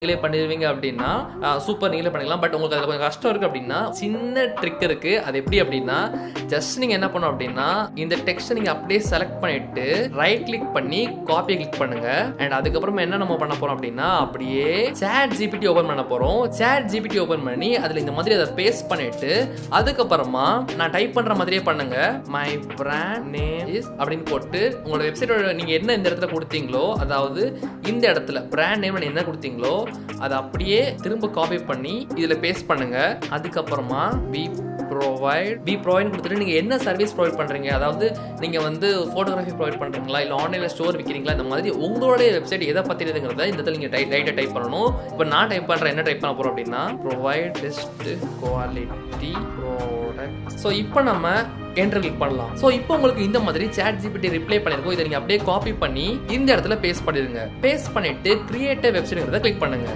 நீங்களே பண்ணிடுவீங்க அப்படின்னா சூப்பர், நீங்களே பண்ணிக்கலாம். பட் உங்களுக்கு அதில் கொஞ்சம் கஷ்டம் இருக்குது அப்படின்னா சின்ன ட்ரிக் இருக்குது. அது எப்படி அப்படின்னா, ஜஸ்ட் நீங்கள் என்ன பண்ணணும் அப்படின்னா, இந்த டெக்ஸ்ட்டை நீங்கள் அப்படியே செலக்ட் பண்ணிவிட்டு ரைட் கிளிக் பண்ணி காப்பியை கிளிக் பண்ணுங்கள். அண்ட் அதுக்கப்புறமா என்ன நம்ம பண்ண போகிறோம் அப்படின்னா, அப்படியே சேட் ஜிபிடி ஓப்பன் பண்ண போகிறோம். சேட் ஜிபிடி ஓப்பன் பண்ணி அதில் இந்த மாதிரி அதை பேஸ்ட் பண்ணிவிட்டு அதுக்கப்புறமா நான் டைப் பண்ணுற மாதிரியே பண்ணுங்கள். மை பிராண்ட் நேம் இஸ் அப்படின்னு போட்டு உங்களோட வெப்சைட்டோட நீங்கள் என்ன இந்த இடத்துல கொடுத்தீங்களோ, அதாவது இந்த இடத்துல பிராண்ட் நேம் என்ன கொடுத்தீங்களோ அதை அப்படியே திரும்ப காப்பி பண்ணி இதில் பேஸ்ட் பண்ணுங்க. அதுக்கப்புறமா பி ப்ரொவைட் கொடுத்துட்டு நீங்கள் என்ன சர்வீஸ் ப்ரொவைட் பண்ணுறீங்க, அதாவது நீங்கள் வந்து ஃபோட்டோகிராஃபி ப்ரொவைட் பண்ணுறீங்களா, இல்லை ஆன்லைனில் ஸ்டோர் விற்கிறீங்களா, இந்த மாதிரி உங்களுடைய வெப்சைட் எதை பற்றினதுங்கிறத இந்த இடத்துல நீங்கள் ரைட்டாக டைப் பண்ணணும். இப்போ நான் டைப் பண்ணுறேன், என்ன டைப் பண்ண போகிறோம் அப்படின்னா, provide best quality product. So இப்போ நம்ம என்டர் கிளிக் பண்ணலாம். ஸோ இப்போ உங்களுக்கு இந்த மாதிரி சேட் ஜிபிடி ரிப்ளை பண்ணிருக்கோம். இதை நீங்கள் அப்படியே காப்பி பண்ணி இந்த இடத்துல பேஸ்ட் பண்ணிடுங்க. பேஸ்ட் பண்ணிட்டு கிரியேட் வெப்சைட்ங்கிறத கிளிக் பண்ணுங்க.